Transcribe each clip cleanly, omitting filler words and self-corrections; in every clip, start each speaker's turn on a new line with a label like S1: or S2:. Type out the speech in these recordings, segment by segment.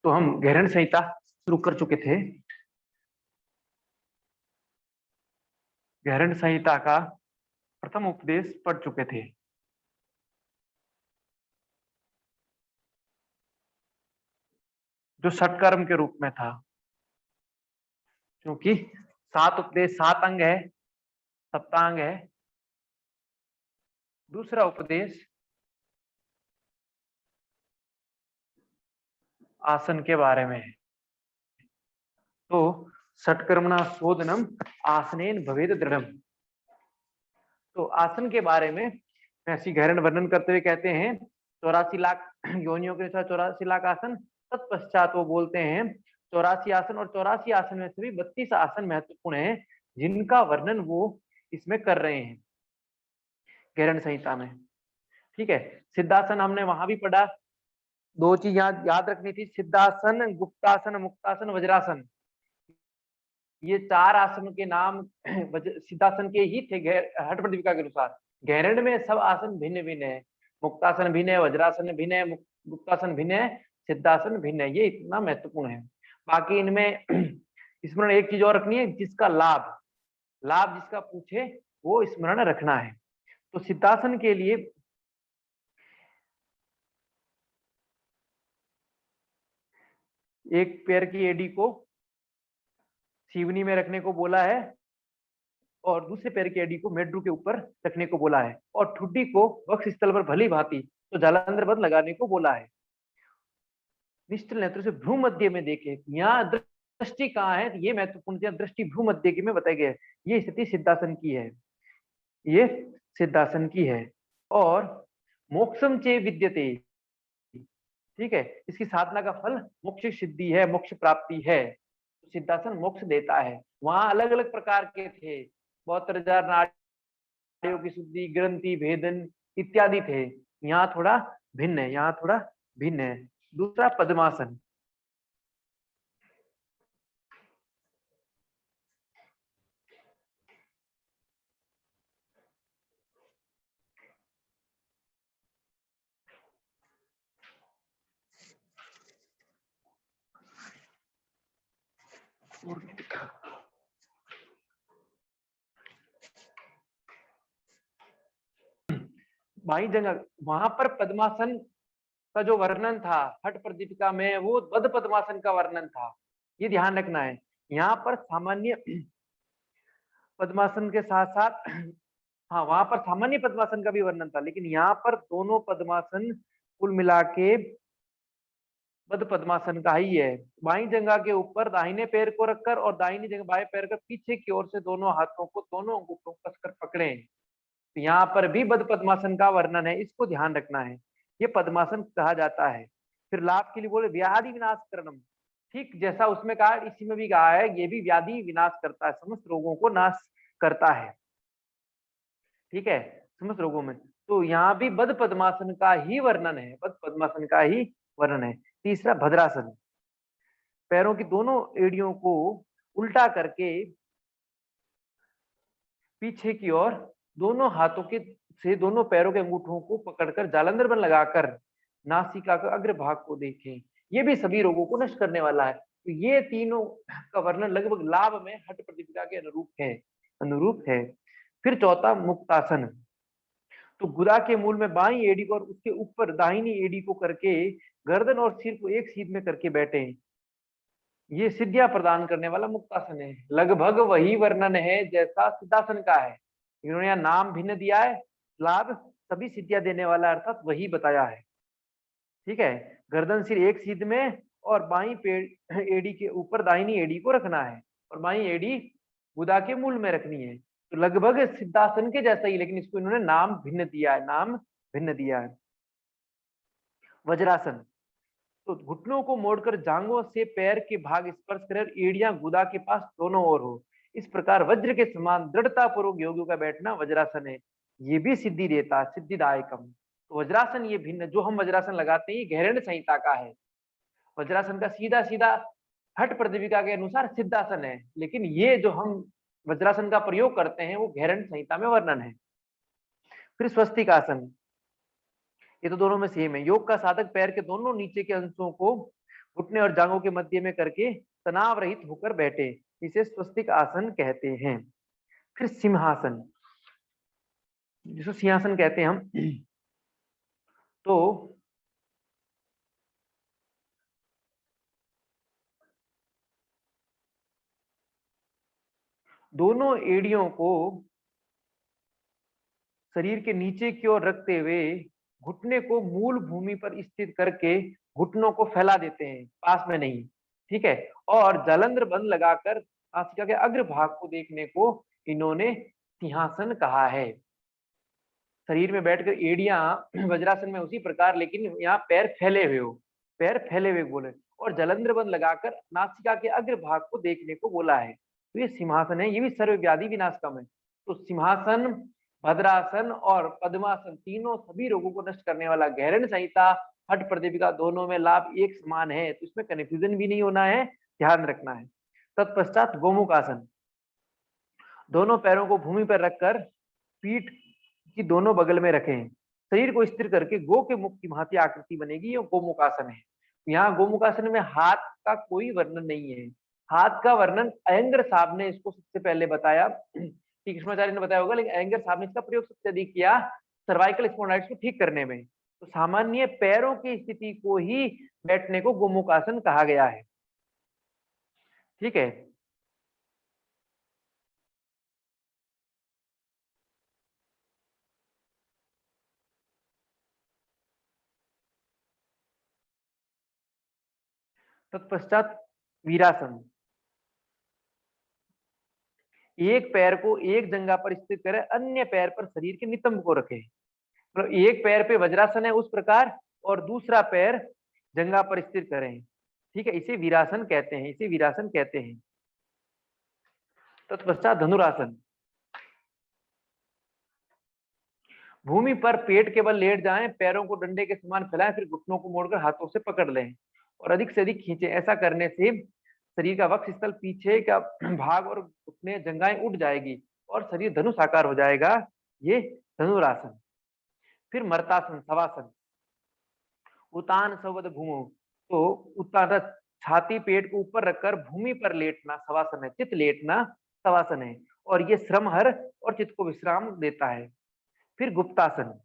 S1: तो हम गहरण संहिता शुरू कर चुके थे। गहरण संहिता का प्रथम उपदेश पढ़ चुके थे। जो षटकर्म के रूप में था, क्योंकि 7 उपदेश 7 अंग है, सप्तांग है। दूसरा उपदेश आसन के बारे में है। तो षटकर्मणा शोधनम आसनेन भवेद दृढ़म। तो आसन के बारे में ऐसी गहन वर्णन करते हुए कहते हैं 84 लाख योनियों के साथ 84 लाख आसन। तत्पश्चात वो बोलते हैं 84 आसन, और 84 आसन में से भी 32 आसन महत्वपूर्ण हैं, जिनका वर्णन वो इसमें कर रहे हैं गहन संहिता में। ठीक है, सिद्धासन हमने वहां भी पढ़ा। 2 चीज याद रखनी थी, सिद्धासन, गुप्तासन, मुक्तासन, वज्रासन। ये 4 आसन के नाम सिद्धासन के ही थे हठ प्रदीपिका के अनुसार। गहरण में सब आसन भिन्न भिन्न है, मुक्तासन भिन्न है, वज्रासन भिन्न है, गुप्तासन भिन्न है, सिद्धासन भिन्न है। ये इतना महत्वपूर्ण है। बाकी इनमें स्मरण एक चीज और रखनी है, जिसका लाभ जिसका पूछे वो स्मरण रखना है। तो सिद्धासन के लिए एक पैर की एडी को सीवनी में रखने को बोला है, और दूसरे पैर की एडी को मेड्रू के ऊपर रखने को बोला है, और ठुड्डी को वक्ष स्थल पर भली भांति तो जालंधर लगाने को बोला है। निश्चल नेत्र से भ्रू मध्य में देखे, यहाँ दृष्टि कहाँ है, ये महत्वपूर्ण दृष्टि भ्रू मध्य की में बताई गई है। ये स्थिति सिद्धासन की है, ये सिद्धासन की है। और मोक्षम चे विद्यते, ठीक है, इसकी साधना का फल मोक्ष सिद्धि है, मोक्ष प्राप्ति है। तो सिद्धासन मोक्ष देता है। वहां अलग अलग प्रकार के थे, 72,000 नाड़ियों की शुद्धि, ग्रंथि भेदन इत्यादि थे। यहाँ थोड़ा भिन्न है, यहाँ थोड़ा भिन्न है। दूसरा पद्मासन। बाई जगह वहां पर पद्मासन का जो वर्णन था हठ प्रदीपिका में, वो बद्ध पद्मासन का वर्णन था। ये ध्यान रखना है। यहाँ पर सामान्य पद्मासन के साथ साथ, हाँ, वहां पर सामान्य पद्मासन का भी वर्णन था, लेकिन यहाँ पर दोनों पद्मासन कुल मिला के बद्ध पद्मासन का ही है। बाई जंघा के ऊपर दाहिने पैर को रखकर और दाहिनी जगह बाएं पैर का पीछे की ओर से दोनों हाथों को, दोनों अंगूठों को कसकर पकड़े। तो यहाँ पर भी बद्ध पद्मासन का वर्णन है, इसको ध्यान रखना है। ये पद्मासन कहा जाता है। फिर लाभ के लिए बोले व्याधि विनाश करणम, ठीक जैसा उसमें कहा इसी में भी कहा है, ये भी व्याधि विनाश करता है, समस्त रोगों को नाश करता है। ठीक है, समस्त रोगों में। तो यहाँ भी बद्ध पद्मासन का ही वर्णन है, बद्ध पद्मासन का ही वर्णन है। तीसरा भद्रासन, पैरों की दोनों एड़ियों को उल्टा करके पीछे की ओर दोनों हाथों के से दोनों पैरों के अंगूठों को पकड़कर जालंधर बन लगाकर नासिका का अग्र भाग को देखें। ये भी सभी रोगों को नष्ट करने वाला है। तो ये तीनों का वर्णन लगभग लाभ में हठ प्रदीपिका के अनुरूप है। फिर चौथा मुक्तासन। तो गुदा के मूल में बाई एड़ी को और उसके ऊपर दाहिनी एड़ी को करके गर्दन और सिर को एक सीध में करके बैठे। ये सिद्धियां प्रदान करने वाला मुक्तासन है। लगभग वही वर्णन है जैसा सिद्धासन का है। इन्होंने यहाँ नाम भिन्न दिया है, लाभ सभी सिद्धियां देने वाला अर्थात वही बताया है। ठीक है, गर्दन सिर एक सीध में और बाई एड़ी के ऊपर दाहिनी एड़ी को रखना है, और बाई एड़ी गुदा के मूल में रखनी है। तो लगभग सिद्धासन के जैसा ही, लेकिन इसको इन्होंने नाम भिन्न दिया है। वज्रासन। तो घुटनों को मोड़कर जांघों से पैर के भाग स्पर्श कर एड़ियां गुदा के पास दोनों ओर हो, इस प्रकार वज्र के समान दृढ़ता पूर्वक योगियों का बैठना वज्रासन है। ये भी सिद्धि देता है, सिद्धिदायकम। तो वज्रासन ये भिन्न, जो हम वज्रासन लगाते हैं ये गहरण संहिता का है। वज्रासन का सीधा सीधा हठ प्रदीपिका के अनुसार सिद्धासन है, लेकिन ये जो हम वज्रासन का प्रयोग करते हैं वो गहरण संहिता में वर्णन है। फिर स्वस्तिक आसन, ये तो दोनों में सेम है। योग का साधक पैर के दोनों नीचे के अंशों को घुटने और जांघों के मध्य में करके तनाव रहित होकर बैठे, इसे स्वस्तिक आसन कहते हैं। फिर सिंहासन, जिसको सिंहासन कहते हैं हम। तो दोनों एड़ियों को शरीर के नीचे की ओर रखते हुए घुटने को मूल भूमि पर स्थित करके घुटनों को फैला देते हैं, पास में नहीं। ठीक है। और जालंधर बंद लगाकर नासिका के अग्र भाग को देखने को इन्होंने सिंहासन कहा है। शरीर में बैठकर एड़ियां वज्रासन में उसी प्रकार, लेकिन यहाँ पैर फैले हुए हो, पैर फैले हुए बोले, और जलंधर बंद लगाकर नासिका के अग्र भाग को देखने को बोला है। तो ये सिंहासन है, ये भी सर्व व्याधि विनाशकम है। तो सिंहासन, भद्रासन और पद्मासन तीनों सभी रोगों को नष्ट करने वाला। गैरण संहिता, हठ प्रदीपिका दोनों में लाभ एक समान है, तो इसमें कन्फ्यूजन भी नहीं होना है, ध्यान रखना है। तत्पश्चात गोमुख आसन, दोनों पैरों को भूमि पर रखकर पीठ की दोनों बगल में रखें, शरीर को स्थिर करके गो के मुख की भांति आकृति बनेगी, ये गोमुखासन है। यहाँ गोमुखासन में हाथ का कोई वर्णन नहीं है। हाथ का वर्णन अयंगर साहब ने इसको सबसे पहले बताया, कृष्णाचार्य ने बताया होगा, लेकिन अयंगर साहब ने इसका प्रयोग सबसे अधिक किया सर्वाइकल स्पॉन्डिलाइटिस को ठीक करने में। तो सामान्य पैरों की स्थिति को ही बैठने को गोमुखासन कहा गया है। ठीक है। तत्पश्चात वीरासन, एक पैर को एक जंघा पर स्थित करें, अन्य पैर पर शरीर के नितंब को रखें। मतलब एक पैर पे वज्रासन है उस प्रकार, और दूसरा पैर जंघा पर स्थिर करें। ठीक है, इसे वीरासन कहते हैं, इसे वीरासन कहते हैं। तत्पश्चात धनुरासन, भूमि पर पेट के बल लेट जाएं, पैरों को डंडे के समान फैलाएं, फिर घुटनों को मोड़कर हाथों से पकड़ लें और अधिक से अधिक खींचें। ऐसा करने से शरीर का वक्ष स्थल, पीछे का भाग और घुटने, जंघाएं उठ जाएगी और शरीर धनुष आकार हो जाएगा। ये धनुरासन। फिर मर्तासन, शवासन, उतान सवद घूमो, तो उत्तान छाती पेट को ऊपर रखकर भूमि पर लेटना शवासन है, चित लेटना शवासन है, और ये श्रम हर और चित्त को विश्राम देता है। फिर गुप्तासन,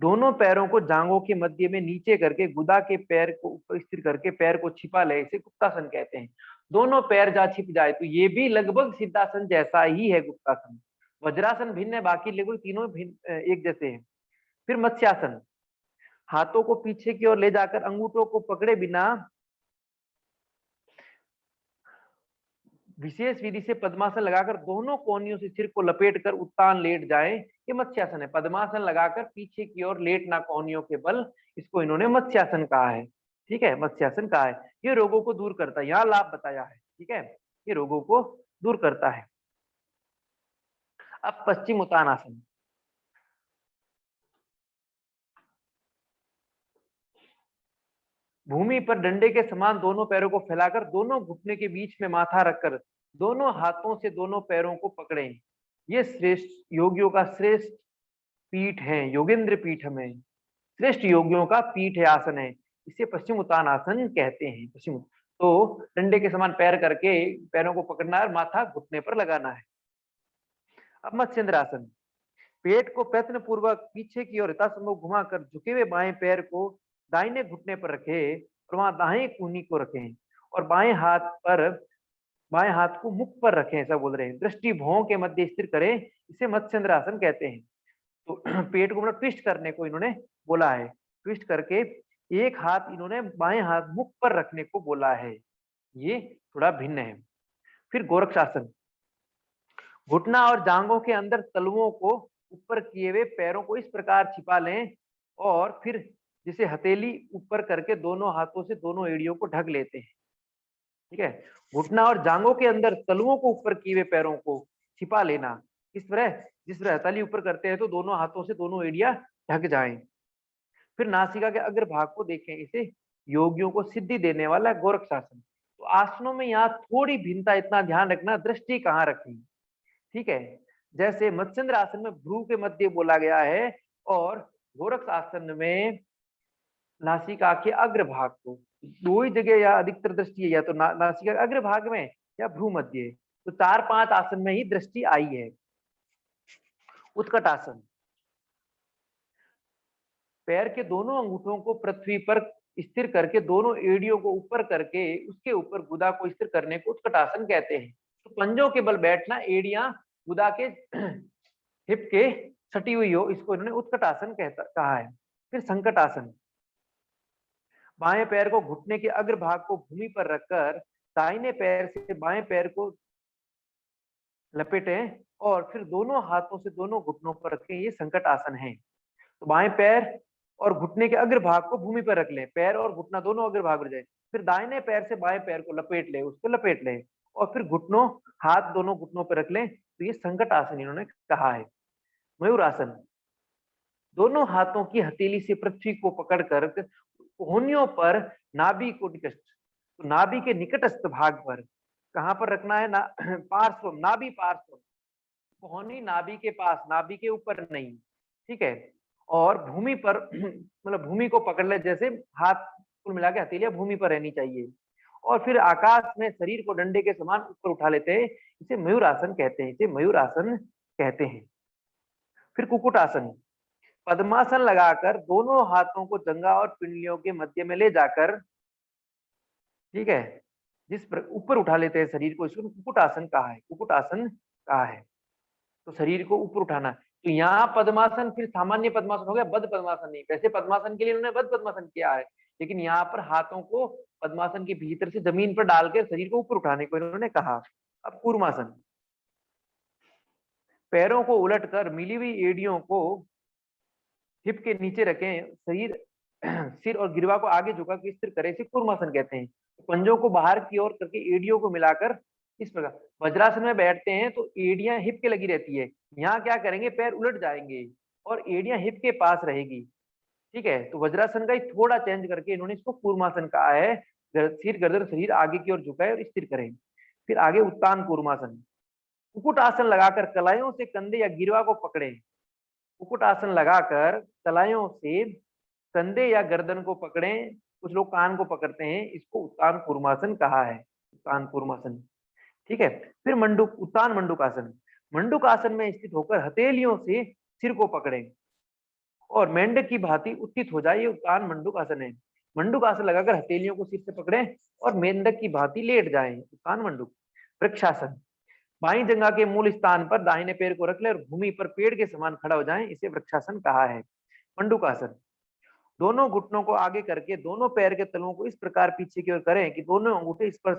S1: दोनों पैरों को जांघों के मध्य में नीचे करके गुदा के पैर को ऊपर स्थिर करके पैर को छिपा ले, इसे गुप्तासन कहते हैं। दोनों पैर जा छिप जाए, तो ये भी लगभग सिद्धासन जैसा ही है गुप्तासन। वज्रासन भिन्न है, बाकी लगभग तीनों भिन्न एक जैसे हैं। फिर मत्स्यासन, हाथों को पीछे की ओर ले जाकर अंगूठों को पकड़े बिना विशेष विधि से पद्मासन लगाकर दोनों कोहनियों से सिर को लपेटकर उत्तान लेट जाएं, ये मत्स्यासन है। पद्मासन लगाकर पीछे की ओर लेटना कोहनियों के बल, इसको इन्होंने मत्स्यासन कहा है। ठीक है, मत्स्यासन कहा है। ये रोगों को दूर करता है, यहाँ लाभ बताया है। ठीक है, ये रोगों को दूर करता है। अब पश्चिम उत्तानासन, भूमि पर डंडे के समान दोनों पैरों को फैलाकर दोनों घुटने के बीच में माथा रखकर दोनों हाथों से दोनों पैरों को पकड़ें। ये श्रेष्ठ योगियों का श्रेष्ठ पीठ है, योगेंद्र पीठ में श्रेष्ठ योगियों का पीठ है, आसन है। इसे पश्चिम उत्तान आसन कहते हैं। पश्चिम, तो डंडे के समान पैर करके पैरों को पकड़ना है और माथा घुटने पर लगाना है। अब मत्स्येंद्र आसन, पेट को प्रयत्न पूर्वक पीछे की ओर यथासंभव घुमाकर झुके हुए बाएं पैर को दाहिने घुटने पर रखे और वहां दाएं कूहनी को रखें और बाएं हाथ को मुख पर रखें, ऐसा बोल रहे हैं। दृष्टि भौं के मध्य स्थिर करें, इसे मत्स्येंद्र आसन कहते हैं। तो पेट को मतलब ट्विस्ट करने को इन्होंने बोला है, ट्विस्ट करके एक हाथ इन्होंने बाएं हाथ मुख पर रखने को बोला है, ये थोड़ा भिन्न है। फिर गोरक्षासन, घुटना और जांघों के अंदर तलुओं को ऊपर किए हुए पैरों को इस प्रकार छिपा लें और फिर जिसे हथेली ऊपर करके दोनों हाथों से दोनों एड़ियों को ढक लेते हैं। ठीक है, घुटना और जांघों के अंदर तलुओं को ऊपर किए हुए पैरों को छिपा लेना, इस तरह जिस तरह हथेली ऊपर करते हैं तो दोनों हाथों से दोनों एड़ियां ढक जाएं। फिर नासिका के अग्र भाग को देखें, इसे योगियों को सिद्धि देने वाला गोरक्षासन। तो आसनों में यहाँ थोड़ी भिन्नता, इतना ध्यान रखना, दृष्टि कहाँ रखनी। ठीक है, जैसे मत्स्येंद्र आसन में भ्रू के मध्य बोला गया है और गोरक्ष आसन में नासिका के अग्र भाग को, दो ही जगह या अधिकतर दृष्टि है, या तो नासिका अग्रभाग में या भ्रूमध्य। तो 4-5 आसन में ही दृष्टि आई है। उत्कट आसन, पैर के दोनों अंगूठों को पृथ्वी पर स्थिर करके दोनों एड़ियों को ऊपर करके उसके ऊपर गुदा को स्थिर करने को उत्कट आसन कहते हैं। तो पंजों के बल बैठना, एड़ियां गुदा के हिप के सटी हुई हो, इसको इन्होंने उत्कट आसन कहा है। फिर संकट आसन, बाएं पैर को घुटने के अग्रभाग को भूमि पर रखकर दाहिने पैर से बाएं पैर को लपेटें और फिर दोनों हाथों से दोनों घुटनों पर रखें, ये संकट आसन है। तो बाएं पैर और घुटने के अग्रभाग को भूमि पर रख लें, पैर और घुटना दोनों अग्रभाग हो जाए। फिर दाहिने पैर से बाएं पैर को लपेट लें, उसको लपेट लें और फिर घुटनों हाथ दोनों घुटनों पर रख लें। तो ये संकट आसन इन्होंने कहा है। मयूर आसन, दोनों हाथों की हथेली से पृथ्वी को पकड़कर कोहनियों पर नाभि को निकट, तो नाभि के निकटस्थ भाग पर कहां पर रखना है ना, पार्श्व, नाभि पार्श्व, कोहनी नाभि के पास, नाभि के ऊपर नहीं, ठीक है। और भूमि पर मतलब भूमि को पकड़ ले, जैसे हाथ कुल मिला के हथेलियां भूमि पर रहनी चाहिए। और फिर आकाश में शरीर को डंडे के समान ऊपर उठा लेते हैं, इसे मयूर आसन कहते हैं, इसे मयूर आसन कहते हैं। फिर कुक्कुट आसन, पद्मासन लगाकर दोनों हाथों को जंघा और पिंडलियों के मध्य में ले जाकर, ठीक है, जिस पर ऊपर उठा लेते हैं शरीर को, इसको कुक्कुट आसन कहा है, कुक्कुट आसन कहा है। तो शरीर को ऊपर उठाना। तो यहाँ पद्मासन फिर सामान्य पद्मासन हो गया, बद्ध पद्मासन नहीं। वैसे पद्मासन के लिए उन्होंने बद्ध पद्मासन किया है, लेकिन यहाँ पर हाथों को पद्मासन के भीतर से जमीन पर डालकर शरीर को ऊपर उठाने को इन्होंने कहा। अब कूर्मासन, पैरों को उलट कर मिली हुई एड़ियों को हिप के नीचे रखें, शरीर सिर और गिरवा को आगे झुका के स्थिर करें, इसे कूर्मासन कहते हैं। पंजों को बाहर की ओर करके एड़ियों को मिलाकर इस प्रकार वज्रासन में बैठते हैं, तो एड़ियां हिप के लगी रहती है। यहाँ क्या करेंगे, पैर उलट जाएंगे और एड़ियां हिप के पास रहेगी, ठीक है। तो वज्रासन का ही थोड़ा चेंज करके इन्होंने इसको कूर्मासन कहा है। सिर गर्दन शरीर आगे की ओर झुकाए और स्थिर करें। फिर आगे उत्तान कूर्मासन, कुक्कुट आसन लगाकर कलाइयों से कंधे या गिरवा को पकड़े, कुक्कुट आसन लगाकर कलाइयों से कंधे या गर्दन को पकड़ें, कुछ लोग कान को पकड़ते हैं, इसको उत्तान कूर्मासन कहा है, उत्तान कूर्मासन, ठीक है। फिर मंडूक, उत्तान मंडूक आसन, मंडूक आसन में स्थित होकर हथेलियों से सिर को पकड़ें और मेंढक की भांति उत्थित हो जाए, ये उत्तान मंडूक आसन है। मंडूक आसन लगाकर हथेलियों को सिर से पकड़ें और मेंढक की भांति लेट जाएं, उत्तान मंडूक। वृक्षासन, बाईं जंघा के मूल स्थान पर दाहिने पैर को रख ले और भूमि पर पेड़ के समान खड़ा हो जाएं, इसे वृक्षासन कहा है। मंडूक आसन, दोनों घुटनों को आगे करके दोनों पैर के तलुओं को इस प्रकार पीछे की ओर करें कि दोनों अंगूठे इस पर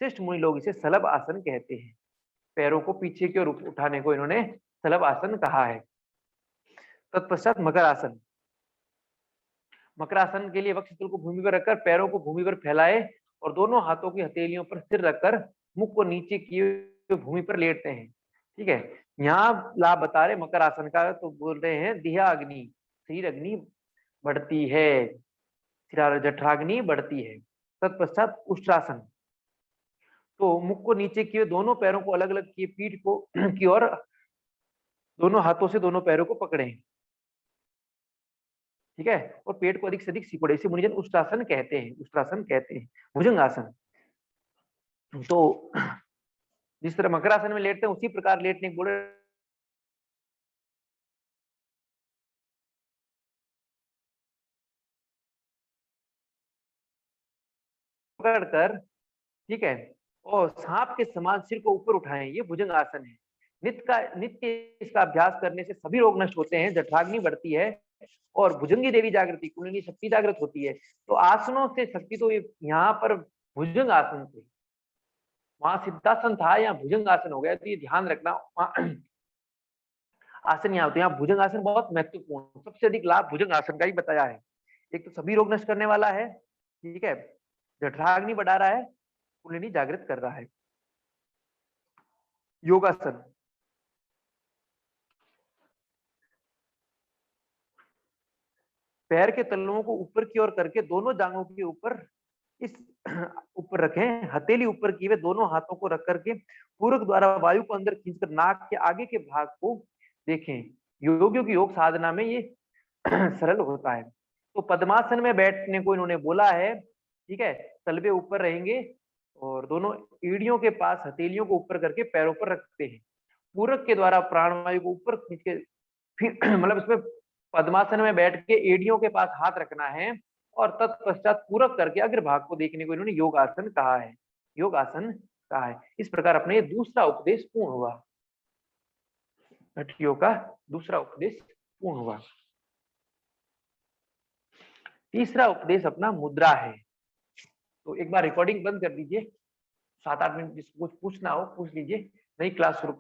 S1: श्रेष्ठ मुनि लोग इसे सलभ आसन कहते हैं। पैरों को पीछे की ओर उठाने को इन्होंने सलभ आसन कहा है। तत्पश्चात मकर आसन, मकर आसन के लिए वक्षस्थल को भूमि पर रखकर पैरों को भूमि पर फैलाए और दोनों हाथों की हथेलियों पर सिर रखकर मुख को नीचे किए भूमि पर लेटते हैं, ठीक है। यहाँ लाभ बता रहे मकर आसन का, तो बोल रहे हैं दिया अग्नि, शरीर अग्नि बढ़ती है, जठराग्नि बढ़ती है। तत्पश्चात उष्ट्रासन, तो मुख को नीचे किए दोनों पैरों को अलग अलग किए पीठ को की ओर दोनों हाथों से दोनों पैरों को पकड़ें, ठीक है, और पेट को अधिक से अधिक सिकोड़े, इसे मुनिजन उष्ट्रासन कहते हैं, उष्ट्रासन कहते हैं। भुजंगासन, तो जिस तरह मकरासन में लेटते हैं उसी प्रकार लेटने बोले पकड़कर, ठीक है, और सांप के समान सिर को ऊपर उठाएं, ये भुजंग आसन है। नित्य इसका अभ्यास करने से सभी रोग नष्ट होते हैं, जठराग्नि बढ़ती है और भुजंगी देवी जागृति, कुंडली शक्ति जागृत होती है। तो आसनों से शक्ति तो यहाँ पर भुजंग आसन से, वहां सिद्धासन था, यहाँ भुजंग आसन हो गया, तो ये ध्यान रखना। आसन यहाँ होते हैं, यहाँ भुजंग आसन बहुत महत्वपूर्ण, सबसे अधिक लाभ भुजंग आसन का ही बताया है। एक तो सभी रोग नष्ट करने वाला है, ठीक है, जठराग्नि बढ़ा रहा है, कुंडलिनी जागृत कर रहा है। योगासन, पैर के तलुओं को ऊपर की ओर करके दोनों जांघों के ऊपर इस ऊपर रखें, हथेली ऊपर किए हुए दोनों हाथों को रख करके पूरक द्वारा वायु को अंदर खींचकर नाक के आगे के भाग को देखें। योगियों की योग साधना में ये सरल होता है। तो पद्मासन में बैठने को इन्होंने बोला है, ठीक है, तलवे ऊपर रहेंगे और दोनों एड़ियों के पास हथेलियों को ऊपर करके पैरों पर रखते हैं। पूरक के द्वारा प्राणवायु को ऊपर खींच के फिर मतलब इसमें पद्मासन में बैठ के एड़ियों के पास हाथ रखना है और तत्पश्चात पूरक करके अग्रभाग को देखने को इन्होंने योगासन कहा है। योगासन कहा है। इस प्रकार अपने ये दूसरा उपदेश पूर्ण हुआ। हठियों का दूसरा उपदेश पूर्ण हुआ। तीसरा उपदेश अपना मुद्रा है। तो एक बार रिकॉर्डिंग बंद कर दीजिए, 7-8 मिनट जिसको कुछ पूछना हो पूछ लीजिए, नई क्लास शुरू